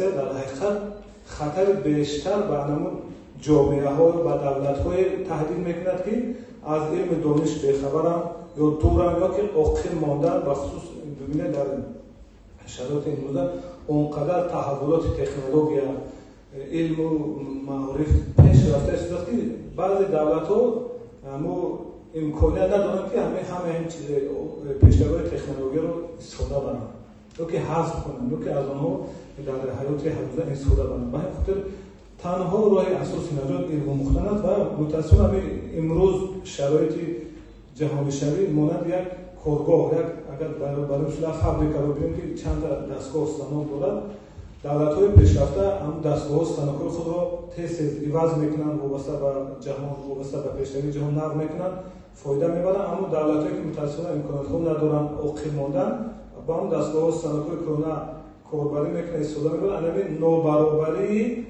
در حقیقت خطر بیشتر به همون جامعه ها و دولت های تهدید میکند که از علم دانش بیخبرن یا دورن یا که عاقل ماندن و خصوص ببینید در شرایط امروزه اونقدر تحولات تکنولوژی علم و معارف پیش رفته است که بعضی دولت ها همو امکانیت ندارن که همه این چیز پیشرفت تکنولوژی رو استفاده کنن یا که حذف کنن یا که از آنها در حیات روزانه استفاده کنن. به این خاطر تنها راه اساسی نجات علم آموختن است و متأسفانه امروز شرایط جهانی شوی مانند یک کارگاه، یک اگر برای مثلا فابریکه رو ببینیم که چند دستگاه استانوک دارد، دولت‌های پیشرفته هم دستگاه استانوک‌های خود را تیز عوض میکنند، وابسته به جهان، وابسته به پیشروی جهان نقل میکنند، فایده میبرند. اما دولت‌هایی که متأسفانه امکانات خود ندارند، عاقل ماندن، با هم دستگاه استانوک‌های کرونا کاربری میکنند، استفاده میکنند. همین نابرابری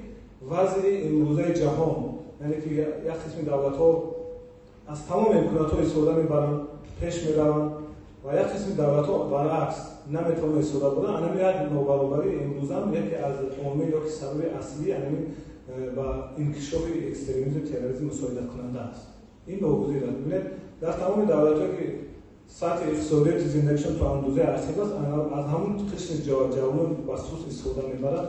وضع امروزه جهان، یعنی که یک قسم دولت‌ها از تمام امکانات‌ها استفاده میبرند، پیش میروند و یک قسم دولت‌ها برعکس نمیتونن استفاده کنن. همین یک نابرابری امروز هم یکی از عامل یا که سبب اصلی همین با انکشاف اکستریمیسم و تروریسم مساعدت کننده است. این ناگزیر است. ببینید در تمام دولت‌ها که سطح اقتصادی زندگیشون تا اندازه اصلی است، از همون قسم جوانان بخصوص استفاده میبرند.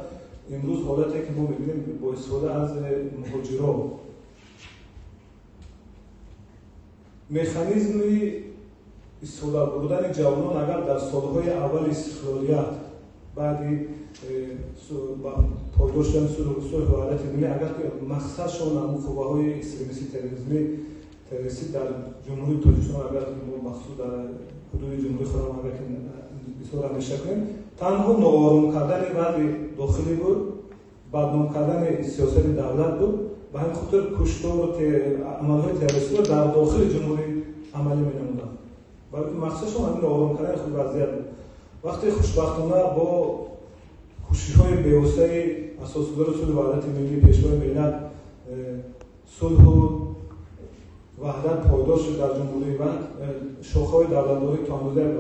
امروز حالتی که ما می‌بینیم با استفاده از مهاجران مکانیزم استفاده بردن جوانان اگر در سالهای اول استقلالیت بعدی پایدار شدن صلح و وحدت ملی اگر که مقصدشون هم قوه‌های اکستریمیستی تروریستی در جمهوری تاجیکستان اگر ما مخصوص در حدود جمهوری خودم اگر که استفاده نشه کنیم، تنها ناآرام کردن وضع داخلی بود، بدنام کردن سیاست دولت بود. به همین خاطر کشتار و عملهای تروریستی در داخل جمهوری عملی می‌نمودند. بلکه مقصدشون همین آرام کردن خود وضعیت بود. وقتی خوشبختانه با کوشش‌های بی‌واسطه اساسگزار صلح و وحدت ملی پیشوای ملت صلح و وحدت پایدار شد در جمهوری و شاخه‌های دولت‌داری تا اندازه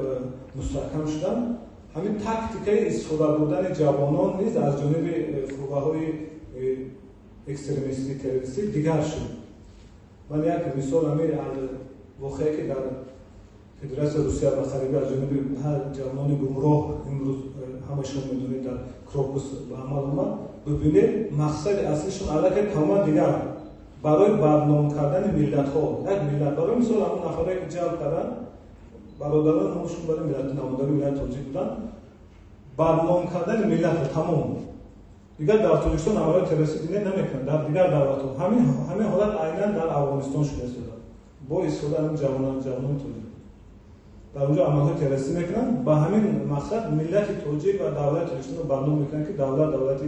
مستحکم شدن، همین تاکتیک استفاده بردن جوانان نیز از جانب قوه‌های اکستریمیستی تروریستی دیگر شد. من یک مثال همین واقعی که در فدراسیون روسیه و خریبی از جانب هر جوان گمراه امروز همشون میدونید در کراکوس به عمل آمد، ببینید مقصد اصلیشون علاقه تمام دیگر برای بدنام کردن ملت ها. یک ملت برای مثال همون نفرایی که جلب کردن برادران همشون برای ملت نماداری ملت تاجیک بودن، بدنام کردن ملت تمام دیگر در تاجیکستان عملیات تروریستی دیگه نمیکنن، در دیگر دولت‌ها همین حالت عیناً در افغانستان شده است. با استفاده از جوانان تاجیک در اونجا عملیات تروریستی میکنن، با همین مقصد ملت تاجیک و دولت تاجیکستان رو بدنام میکنن که دولت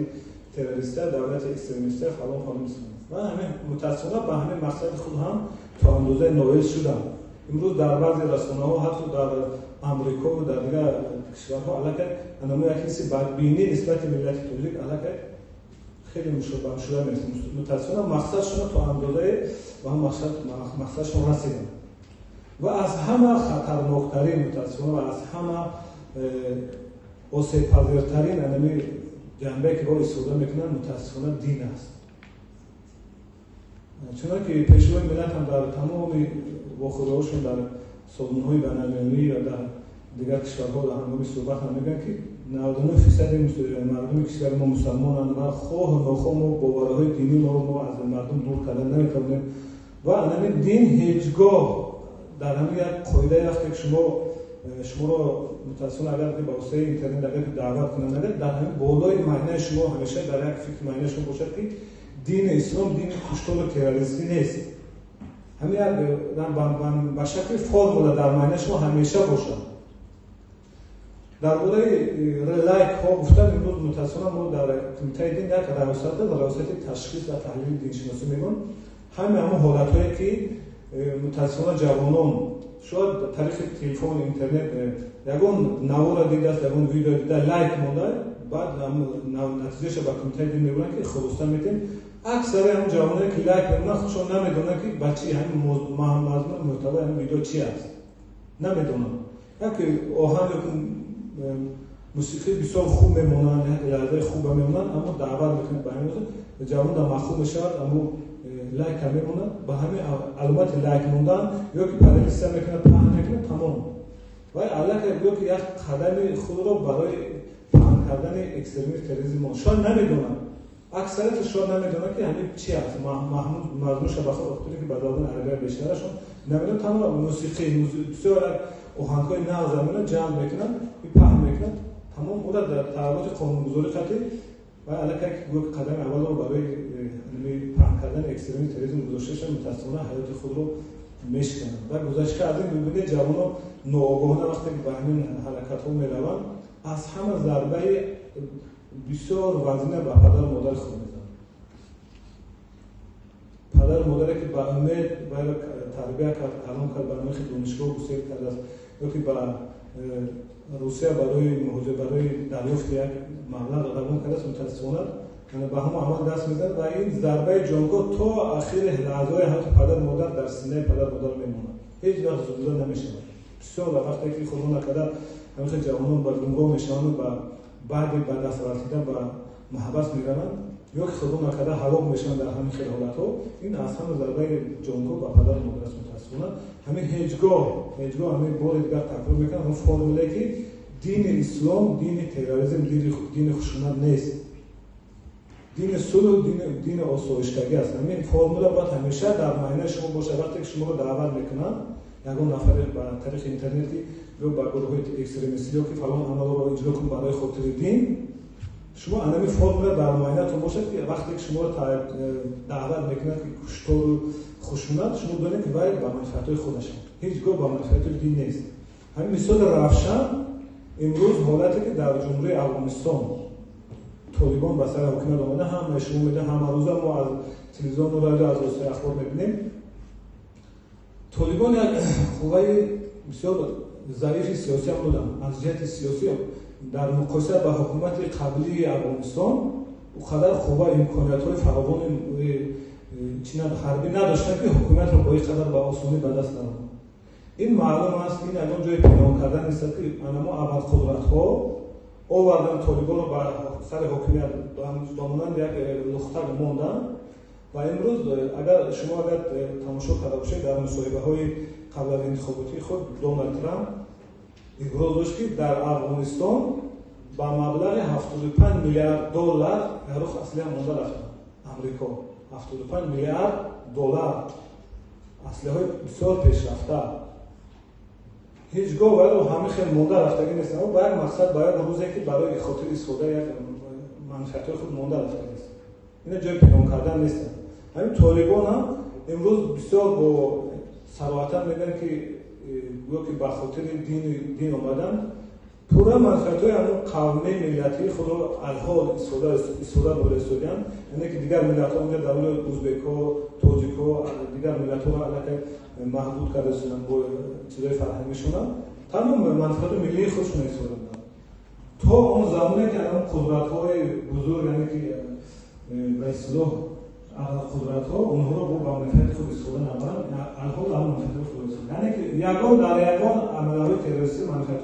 تروریستی، دولت اکستریمیستی فلان میسازن. و همین متأسفانه به همین مقصد خود هم تا اندازه نائل شدن. امروز در بعضی رسانه‌ها حتی در آمریکا و در دیگر کشورها علاقه انما یک حسی بدبینی نسبت ملت تاجیک علاقه خیلی مشابه شده است. متأسفانه مقصدشون تا اندازه و هم مقصدشون رسیدن. و از همه خطرناکترین متأسفانه و از همه آسیب پذیرترین انمی جنبه که با استفاده میکنن متأسفانه دین است. چنانکه پیشروی ملت هم در تمام واقعه‌هاشون در سازمان‌های بین‌المللی و در دیگر کشورها در هنگام صحبت هم میگن که 99% مردم کشور ما مسلمانند و خواه و ناخواه ما باورهای دینی ما از مردم دور کردن نمی‌توانیم و همین دین هیچگاه در همین یک قاعده است که شما را متأسفانه اگر که با واسطه اینترنت اگر که دعوت کنند در همین بالای معنی شما همیشه در یک فکر معنی شما باشد که دین اسلام دین کشتار و تروریستی نیست. همین به شکل فرمولا در معنی شما همیشه باشد. در مورد لایک ها گفتن امروز متأسفانه ما در کمیته دین یک ریاست تشخیص و تحلیل دینشناسی میگن. همه حالت‌هایی که متأسفانه جوانان شاید طریق تلفن اینترنت یگون نوار دیده است، یگون ویدیو دیده لایک مونده، بعد نتیجهش با کمیته دین میگن که خلاصه میتین اکثر هم جوانایی که لایک میکنن خودشون نمیدونن که بچی همین مضمون محتوای همین ویدیو چی است، نمیدونن. یک آهنگ موسیقی بسیار خوب میمونن، لحظه خوب میمونن، اما دعوت میکنه به همین جوان در مخوب میشود، اما لایک هم میمونن. با همین علامت لایک موندن یا که پدلیست هم میکنه پهن میکنه تمام. و علاقه یا که یک قدم خود رو برای پهن کردن اکستریمیسم تروریسم شاید نمیدونن. اکثریت شاید نمیدونن که همین چی است. محمود مضمون شبکه وقتی که بداون عربی بیشترشون نمیدونن. تمام موسیقی بسیار آهنگ‌های نغز زمینه جمع میکنن، پهن میکنن. تمام او را در تعهدات قانون‌گذاری قطعی و علاقه که قدم اول رو برای پهن کردن اکستریمیسم تروریسم گذاشتهشون متأسفانه حیات خود رو میشکنن. و گذشته از این ببینید جوان‌ها ناآگاهانه وقتی که به همین حرکت‌ها میروند از همه ضربه بسیار وزنه به پدر و مادر خود میزنن. پدر و مادری که به امید باید تربیت کرد، الان کرد برنامه دانشگاه گسیل کرده است یا که به روسیه برای مهاجرت برای دریافت یک مبلغ قبول کرده است، متأسفانه به همون عمل دست میزنه و این ضربه جانگاه تا آخر لحظه‌های حیات پدر و مادر در سینه پدر و مادر میمونه. هیچ وقت زوده نمیشه. بسیار وقتی که خودمون نکرده همین جوانان با گمگم میشن و بعد دست رسیدن به محبس میروند یا که خودمون نکرده هلاک میشن در همین خیلی حالت‌ها. این اصلا ضربه جانگاه به پدر و مادر است. متأسفانه همین هیچگاه همین بار دیگر تکرار میکنم اون فرموله که دین اسلام دین تروریسم دین خشونت نیست. دین صلح دین آسایشگی است. همین فرموله باید همیشه در معنی شما باشه. وقتی که شما رو دعوت میکنن یگان نفر با طریق اینترنتی یا با گروه اکستریمیستی یا که فلان عمل رو اجرا کنید برای خاطر دین، شما همین فرموله در معنیتون باشه که وقتی که شما رو دعوت میکنن که کشتار و خشونت، شما دونید که باید با منفعت‌های خودشون هیچگاه با منفعت دین نیست. همین مثال روشن امروز حالتی که در جمهوری افغانستان طالبان به سر حکومت آمده هم نشون میده، هم روز ما از تلویزیون و رادیو از وسایل اخبار میبینیم. طالبان یک قوه بسیار ضعیف سیاسی هم بودن. از جهت سیاسی در مقایسه با حکومت قبلی افغانستان او قدر قوه امکانیت‌های فراوان چین حربی نداشتن که حکومت رو با این قدر به آسانی به دست آورد. این معلوم است این الان جای پنهان کردن نیست که ما اول قدرت‌ها آوردن طالبان رو به سر حکومت دامنند یک لختک موندن و امروز اگر شما تماشا کرده باشید در مصاحبه‌های قبل از انتخاباتی خود دونالد ترامپ ابراز داشت که در افغانستان با مبلغ 75 میلیارد دلار یارو اصلی مونده رفتن. امریکا 75 میلیارد دلار اسلحه بسیار پیشرفته هیچگاه باید همه خیلی مونده رفتگی نیست. اما باید مقصد باید روزی که برای خاطر استفاده یک منفعت‌های خود مونده رفتگی است. این جای پنهان کردن نیست. همین طالبان هم امروز بسیار با صراحت میگن که گویا که به خاطر دین آمدن پورا منفعت‌های همون قومی ملتی خود رو الحال استفاده برسوندن. یعنی که دیگر ملت‌ها اونجا در مورد ازبک‌ها، تاجیک‌ها دیگر ملت‌ها رو علاقه محدود کرده شدن با چیزای فرهنگیشون تمام منفعت ملی خودشون استفاده می‌کنن. تا اون زمانی که اون قدرت‌های بزرگ یعنی که به اصطلاح قدرت‌ها اونها رو با منفعت خود استفاده نکنن، الحال هم منفعت خود استفاده. یعنی که یگان در یگان عمل‌های تروریستی منفعت